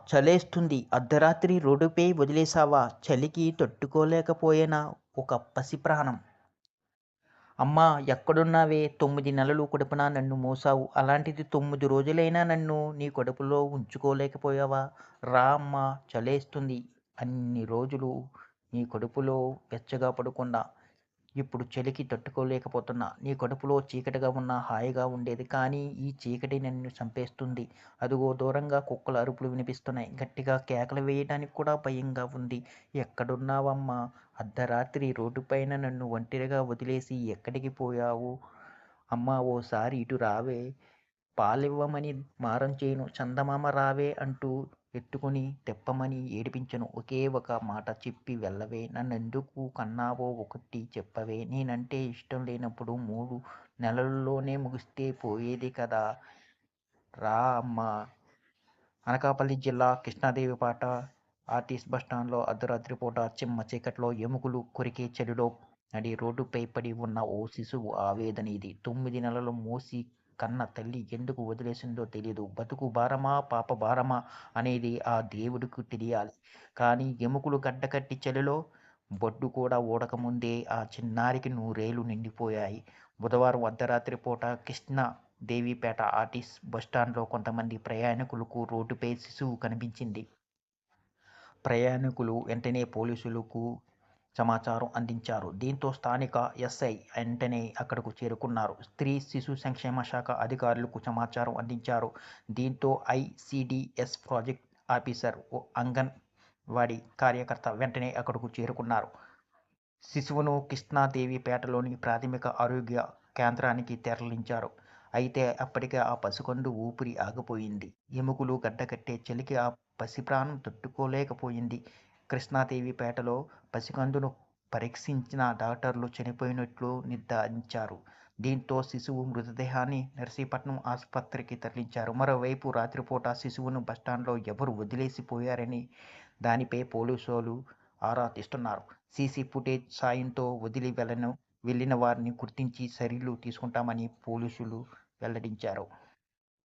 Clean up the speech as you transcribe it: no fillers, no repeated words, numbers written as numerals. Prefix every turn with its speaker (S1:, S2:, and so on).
S1: చలేస్తుంది. అర్ధరాత్రి రోడ్డుపై వదిలేసావా? చలికి తట్టుకోలేకపోయేనా ఒక పసిప్రాణం. అమ్మా! ఎక్కడున్నావే? 9 నెలలు కడుపున నన్ను మోసావు. అలాంటిది 9 రోజులైనా నన్ను నీ కడుపులో ఉంచుకోలేకపోయావా? రా అమ్మా! చలేస్తుంది. అన్ని రోజులు నీ కడుపులో వెచ్చగా పడుకున్నా. ఇప్పుడు చలికి తట్టుకోలేకపోతున్నా. నీ కడుపులో చీకటిగా ఉన్నా హాయిగా ఉండేది. కానీ ఈ చీకటి నన్ను చంపేస్తుంది. అదుగో దూరంగా కుక్కల అరుపులు వినిపిస్తున్నాయి. గట్టిగా కేకలు వేయడానికి కూడా భయంగా ఉంది. ఎక్కడున్నావమ్మా? అర్ధరాత్రి రోడ్డుపైన నన్ను ఒంటరిగా వదిలేసి ఎక్కడికి పోయావు? అమ్మా! ఓసారి ఇటు రావే. పాలివ్వమని మారం చేయను. చందమామ రావే అంటూ ఎత్తుకుని తెప్పమని ఏడిపించను. ఒకే ఒక మాట చెప్పి వెళ్ళవే. నన్నెందుకు కన్నావో ఒకటి చెప్పవే. నేనంటే ఇష్టం లేనప్పుడు 3 నెలల్లోనే ముగిస్తే పోయేది కదా! రా అమ్మా! అనకాపల్లి జిల్లా కృష్ణాదేవిపాట ఆర్టీసీ బస్టాండ్‌లో అర్ధరాత్రి పూట చిమ్మ చీకట్లో ఎముకలు కొరికే చలిలో నడి రోడ్డుపై పడి ఉన్న ఓ శిశువు ఆవేదన ఇది. 9 నెలలు మోసి కన్న తల్లి ఎందుకు వదిలేసిందో తెలీదు. బతుకు భారమా? పాప భారమా? అనేది ఆ దేవుడికి తెలియాలి. కానీ ఎముకలు గడ్డకట్టి చలిలో బొడ్డు కూడా ఊడకముందే ఆ చిన్నారికి 100 ఏళ్లు నిండిపోయాయి. బుధవారం అర్ధరాత్రి పూట కృష్ణదేవిపేట ఆర్టీసీ బస్టాండ్‌లో కొంతమంది ప్రయాణికులకు రోడ్డుపై శిశువు కనిపించింది. ప్రయాణికులు వెంటనే పోలీసులకు సమాచారం అందించారు. దీంతో స్థానిక ఎస్ఐ వెంటనే అక్కడకు చేరుకున్నారు. స్త్రీ, శిశు సంక్షేమ శాఖ అధికారులకు సమాచారం అందించారు. దీంతో ఐసీడీఎస్ ప్రాజెక్ట్ ఆఫీసర్, ఓ అంగన్వాడీ కార్యకర్త వెంటనే అక్కడకు చేరుకున్నారు. శిశువును కృష్ణాదేవిపేటలోని ప్రాథమిక ఆరోగ్య కేంద్రానికి తరలించారు. అయితే అప్పటికే ఆ పసికందు ఊపిరి ఆగిపోయింది. ఎముకలు గడ్డకట్టే చలికి ఆ పసిప్రాణం తట్టుకోలేకపోయింది. కృష్ణాదేవిపేటలో పసికందును పరీక్షించిన డాక్టర్లు చనిపోయినట్లు నిర్ధారించారు. దీంతో శిశువు మృతదేహాన్ని నర్సీపట్నం ఆసుపత్రికి తరలించారు. మరోవైపు రాత్రిపూట శిశువును బస్టాండ్లో ఎవరు వదిలేసి పోయారని దానిపై పోలీసులు ఆరా తీస్తున్నారు. సీసీ ఫుటేజ్ సాయంతో వదిలి వెళ్లిన వారిని గుర్తించి చర్యలు తీసుకుంటామని పోలీసులు వెల్లడించారు.